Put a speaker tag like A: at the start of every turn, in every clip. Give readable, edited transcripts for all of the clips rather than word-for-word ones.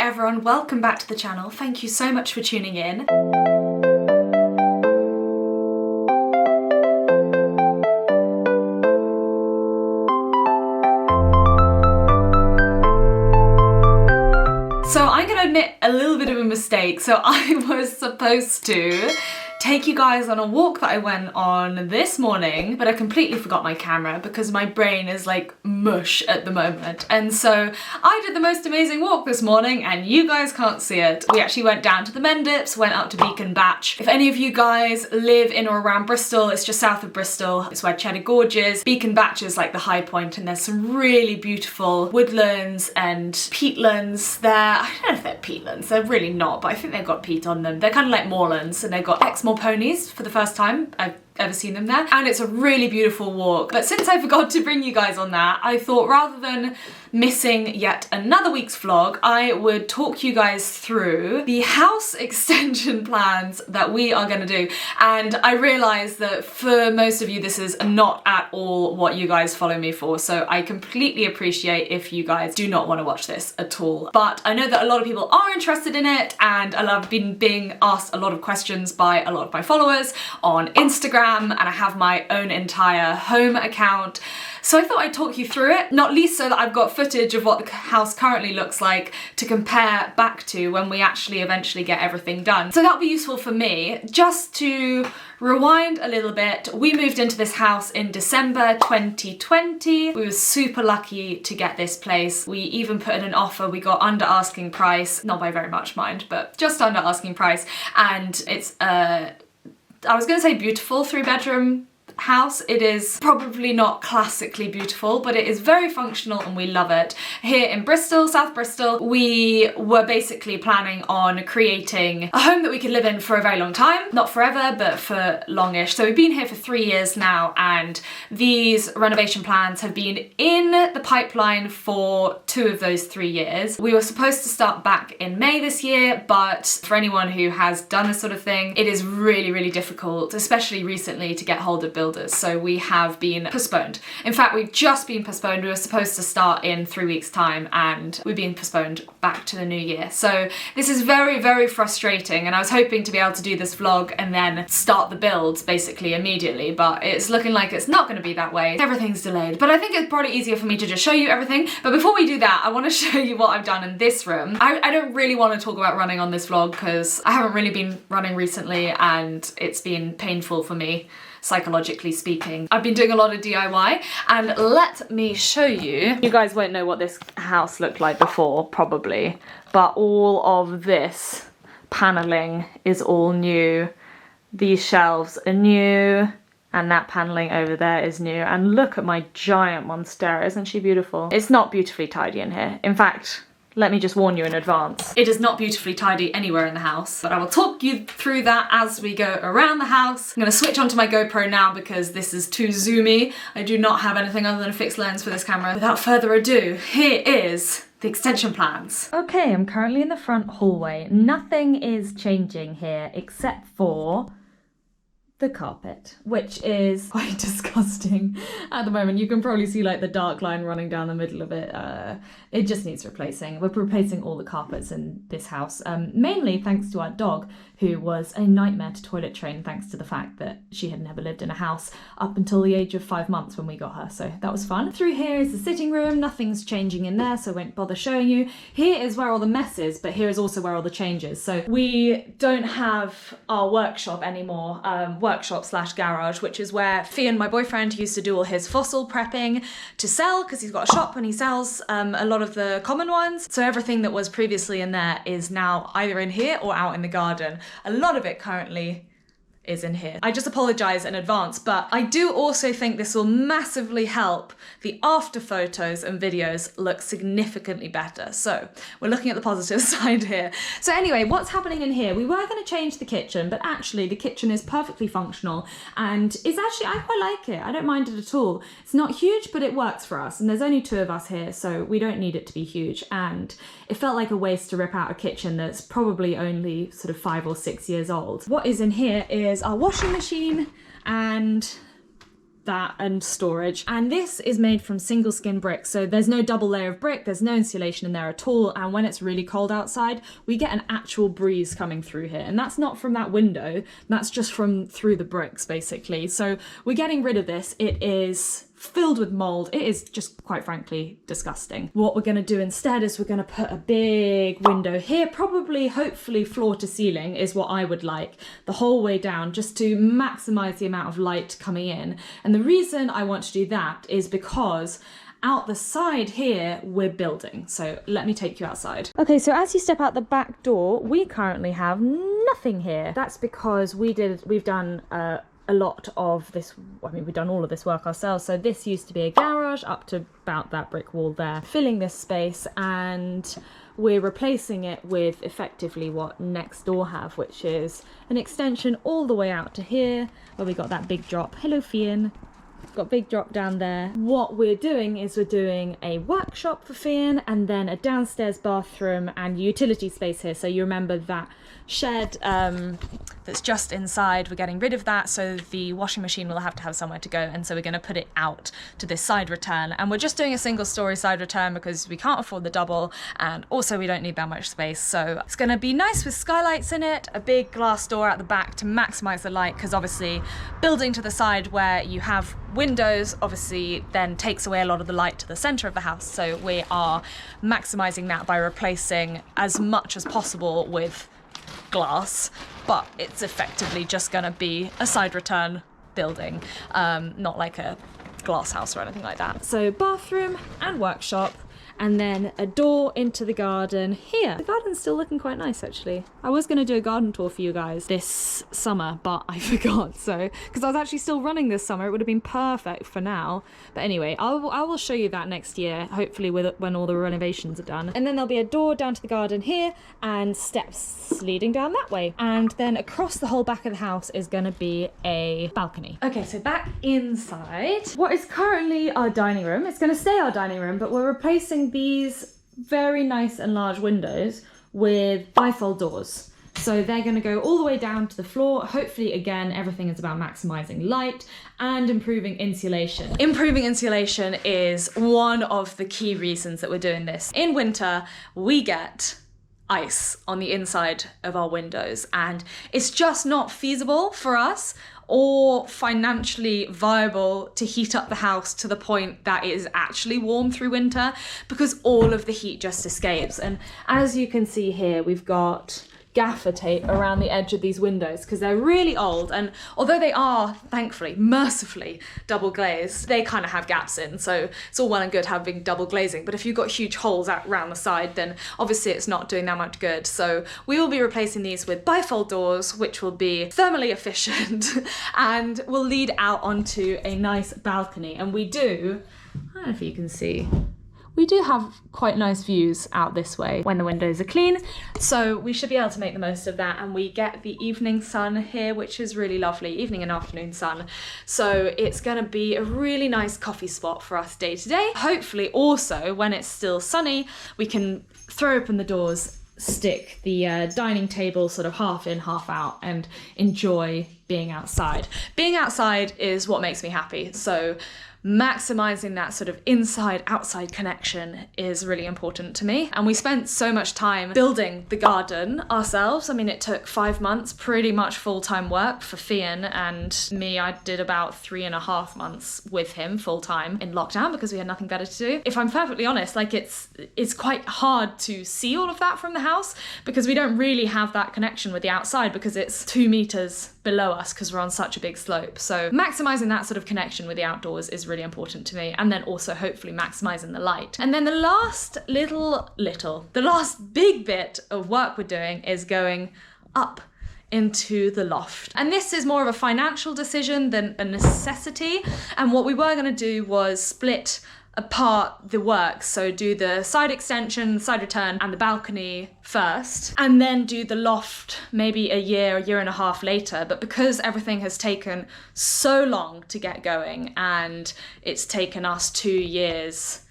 A: everyone, welcome back to the channel. Thank you so much for tuning in. So I'm gonna admit a little bit of a mistake. So I was supposed to take you guys on a walk that I went on this morning, but I completely forgot my camera because my brain is like mush at the moment. And so I did the most amazing walk this morning and you guys can't see it. We actually went down to the Mendips, went up to Beacon Batch. If any of you guys live in or around Bristol, it's just south of Bristol. It's where Cheddar Gorge is. Beacon Batch is like the high point and there's some really beautiful woodlands and peatlands there. I don't know if they're peatlands, they're really not, but I think they've got peat on them. They're kind of like moorlands and they've got Exmoor ponies for the first time I've ever seen them there, and it's a really beautiful walk. But since I forgot to bring you guys on that, I thought rather than missing yet another week's vlog, I would talk you guys through the house extension plans that we are going to do. And I realise that for most of you this is not at all what you guys follow me for, so I completely appreciate if you guys do not want to watch this at all. But I know that a lot of people are interested in it, and I've been being asked a lot of questions by a lot of my followers on Instagram, and I have my own entire home account. So I thought I'd talk you through it, not least so that I've got footage of what the house currently looks like to compare back to when we actually eventually get everything done. So that'll be useful for me. Just to rewind a little bit, we moved into this house in December 2020. We were super lucky to get this place. We even put in an offer, we got under asking price, not by very much mind, but just under asking price. And it's I was going to say beautiful 3-bedroom house. It is probably not classically beautiful, but it is very functional and we love it. Here in Bristol, South Bristol, we were basically planning on creating a home that we could live in for a very long time. Not forever, but for longish. So we've been here for 3 years now, and these renovation plans have been in the pipeline for 2 of those 3 years. We were supposed to start back in May this year, but for anyone who has done this sort of thing, it is really, really difficult, especially recently, to get hold of builders. So we have been postponed. In fact, we've just been postponed. We were supposed to start in 3 weeks' time and we've been postponed back to the new year. So this is very, very frustrating, and I was hoping to be able to do this vlog and then start the builds basically immediately, but it's looking like it's not going to be that way. Everything's delayed, but I think it's probably easier for me to just show you everything. But before we do that, I want to show you what I've done in this room. I don't really want to talk about running on this vlog because I haven't really been running recently and it's been painful for me, psychologically speaking. I've been doing a lot of DIY, and let me show you. You guys won't know what this house looked like before, probably, but all of this paneling is all new. These shelves are new, and that paneling over there is new. And look at my giant monstera, isn't she beautiful? It's not beautifully tidy in here. In fact, let me just warn you in advance. It is not beautifully tidy anywhere in the house, but I will talk you through that as we go around the house. I'm gonna switch onto my GoPro now because this is too zoomy. I do not have anything other than a fixed lens for this camera. Without further ado, here is the extension plans. Okay, I'm currently in the front hallway. Nothing is changing here except for the carpet, which is quite disgusting at the moment. You can probably see like the dark line running down the middle of it. It just needs replacing. We're replacing all the carpets in this house, mainly thanks to our dog, who was a nightmare to toilet train thanks to the fact that she had never lived in a house up until the age of 5 months when we got her, so that was fun. Through here is the sitting room. Nothing's changing in there, so I won't bother showing you. Here is where all the mess is, but here is also where all the change is. So we don't have our workshop anymore, workshop/garage, which is where Rhian, my boyfriend, used to do all his fossil prepping to sell, because he's got a shop and he sells a lot of the common ones. So everything that was previously in there is now either in here or out in the garden. A lot of it currently is in here. I just apologise in advance, but I do also think this will massively help the after photos and videos look significantly better. So we're looking at the positive side here. So anyway, what's happening in here? We were going to change the kitchen, but actually the kitchen is perfectly functional and it's actually, I quite like it. I don't mind it at all. It's not huge, but it works for us. And there's only 2 of us here, so we don't need it to be huge. And it felt like a waste to rip out a kitchen that's probably only sort of 5 or 6 years old. What is in here is our washing machine and that and storage. And this is made from single skin brick, so there's no double layer of brick, there's no insulation in there at all, and when it's really cold outside we get an actual breeze coming through here, and that's not from that window, that's just from through the bricks basically. So we're getting rid of this. It is filled with mold. It is just quite frankly disgusting. What we're going to do instead is we're going to put a big window here, probably hopefully floor to ceiling is what I would like, the whole way down, just to maximize the amount of light coming in. And the reason I want to do that is because out the side here we're building. So let me take you outside. Okay, so as you step out the back door, we currently have nothing here. That's because we've done a lot of this, I mean, we've done all of this work ourselves. So this used to be a garage up to about that brick wall there, filling this space, and we're replacing it with effectively what next door have, which is an extension all the way out to here where we got that big drop. Hello, Rhian. Got a big drop down there. What we're doing is we're doing a workshop for Rhian, and then a downstairs bathroom and utility space here. So you remember that shed that's just inside, we're getting rid of that, so the washing machine will have to have somewhere to go, and so we're going to put it out to this side return. And we're just doing a single story side return because we can't afford the double, and also we don't need that much space. So it's going to be nice with skylights in it, a big glass door at the back to maximize the light, because obviously building to the side where you have windows obviously then takes away a lot of the light to the center of the house. So we are maximizing that by replacing as much as possible with glass, but it's effectively just going to be a side return building, not like a glass house or anything like that. So bathroom and workshop, and then a door into the garden here. The garden's still looking quite nice actually. I was going to do a garden tour for you guys this summer, but I forgot. So because I was actually still running this summer, it would have been perfect for now. But anyway, I will show you that next year, hopefully when all the renovations are done. And then there'll be a door down to the garden here and steps leading down that way. And then across the whole back of the house is going to be a balcony. Okay, so back inside, what is currently our dining room, it's going to stay our dining room, but we're replacing these very nice and large windows with bifold doors. So they're going to go all the way down to the floor. Hopefully, again, everything is about maximizing light and improving insulation. Improving insulation is one of the key reasons that we're doing this. In winter, we get ice on the inside of our windows, and it's just not feasible for us or financially viable to heat up the house to the point that it is actually warm through winter, because all of the heat just escapes. And as you can see here, we've got gaffer tape around the edge of these windows because they're really old, and although they are thankfully mercifully double glazed, they kind of have gaps in, so it's all well and good having double glazing, but if you've got huge holes out around the side, then obviously it's not doing that much good. So we will be replacing these with bifold doors, which will be thermally efficient and will lead out onto a nice balcony. And we do, I don't know if you can see, we do have quite nice views out this way when the windows are clean, so we should be able to make the most of that. And we get the evening sun here, which is really lovely, evening and afternoon sun. So it's going to be a really nice coffee spot for us day to day. Hopefully also, when it's still sunny, we can throw open the doors, stick the dining table sort of half in, half out, and enjoy being outside. Being outside is what makes me happy. So maximizing that sort of inside-outside connection is really important to me. And we spent so much time building the garden ourselves. I mean, it took 5 months, pretty much full-time work for Rhian, and me, I did about 3.5 months with him full-time in lockdown because we had nothing better to do. If I'm perfectly honest, like it's quite hard to see all of that from the house because we don't really have that connection with the outside because it's 2 meters below us because we're on such a big slope. So maximizing that sort of connection with the outdoors is really important to me, and then also hopefully maximizing the light. And then the last the last big bit of work we're doing is going up into the loft. And this is more of a financial decision than a necessity. And what we were going to do was split apart the work, so do the side extension, side return, and the balcony first, and then do the loft maybe a year and a half later. But because everything has taken so long to get going, and it's taken us 2 years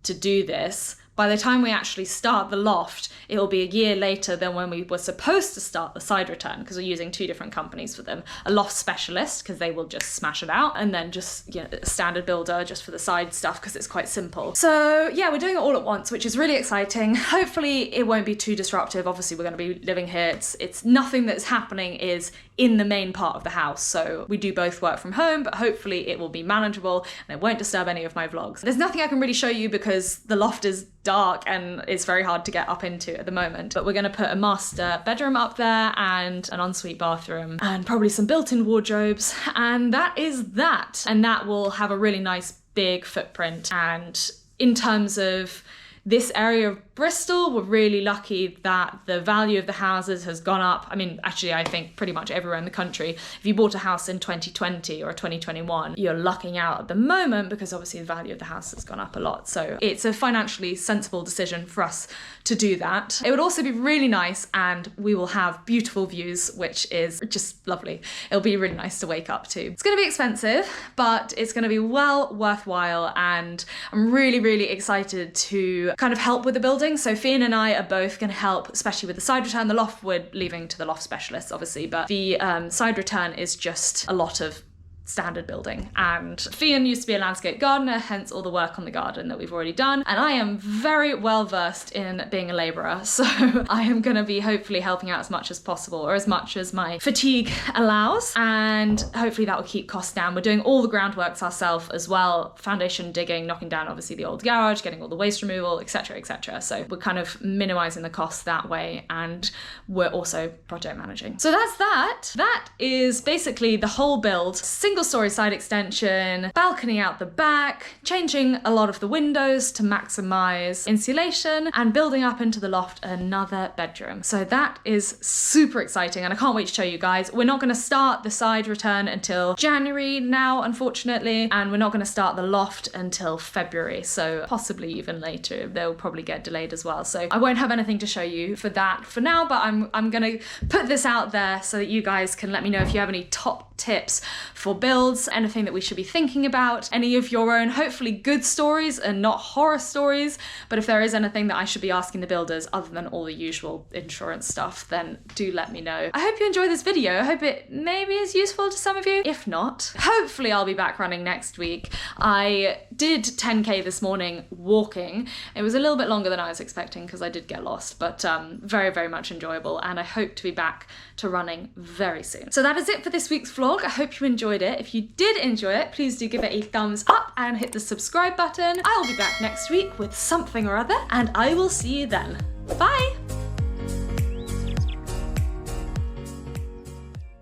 A: to do this, by the time we actually start the loft, it will be a year later than when we were supposed to start the side return, because we're using 2 different companies for them. A loft specialist, because they will just smash it out, and then just, you know, a standard builder just for the side stuff, because it's quite simple. So yeah, we're doing it all at once, which is really exciting. Hopefully it won't be too disruptive. Obviously we're going to be living here. It's nothing that's happening is in the main part of the house. So we do both work from home, but hopefully it will be manageable and it won't disturb any of my vlogs. There's nothing I can really show you because the loft is dark and it's very hard to get up into at the moment. But we're going to put a master bedroom up there and an ensuite bathroom and probably some built-in wardrobes. And that is that. And that will have a really nice big footprint. And in terms of this area of Bristol, we're really lucky that the value of the houses has gone up. I mean, actually, I think pretty much everywhere in the country. If you bought a house in 2020 or 2021, you're lucking out at the moment because obviously the value of the house has gone up a lot. So it's a financially sensible decision for us to do that. It would also be really nice, and we will have beautiful views, which is just lovely. It'll be really nice to wake up to. It's gonna be expensive, but it's gonna be well worthwhile, and I'm really, really excited to kind of help with the building. So Rhian and I are both going to help, especially with the side return. The loft we're leaving to the loft specialists, obviously, but the side return is just a lot of standard building. And Rhian used to be a landscape gardener, hence all the work on the garden that we've already done. And I am very well versed in being a labourer, so I am going to be hopefully helping out as much as possible, or as much as my fatigue allows, and hopefully that will keep costs down. We're doing all the groundworks ourselves as well, foundation digging, knocking down obviously the old garage, getting all the waste removal, etc, etc. So we're kind of minimising the costs that way, and we're also project managing. So that's that. That is basically the whole build. Single-story side extension, balcony out the back, changing a lot of the windows to maximize insulation, and building up into the loft another bedroom. So that is super exciting, and I can't wait to show you guys. We're not going to start the side return until January now, unfortunately, and we're not going to start the loft until February, so possibly even later. They'll probably get delayed as well, so I won't have anything to show you for that for now, but I'm going to put this out there so that you guys can let me know if you have any top tips for builds, anything that we should be thinking about, any of your own hopefully good stories and not horror stories. But if there is anything that I should be asking the builders other than all the usual insurance stuff, then do let me know. I hope you enjoyed this video. I hope it maybe is useful to some of you. If not, hopefully I'll be back running next week. I did 10k this morning walking. It was a little bit longer than I was expecting because I did get lost, but very, very much enjoyable, and I hope to be back to running very soon. So that is it for this week's vlog. I hope you enjoyed it. If you did enjoy it, please do give it a thumbs up and hit the subscribe button. I will be back next week with something or other, and I will see you then. Bye!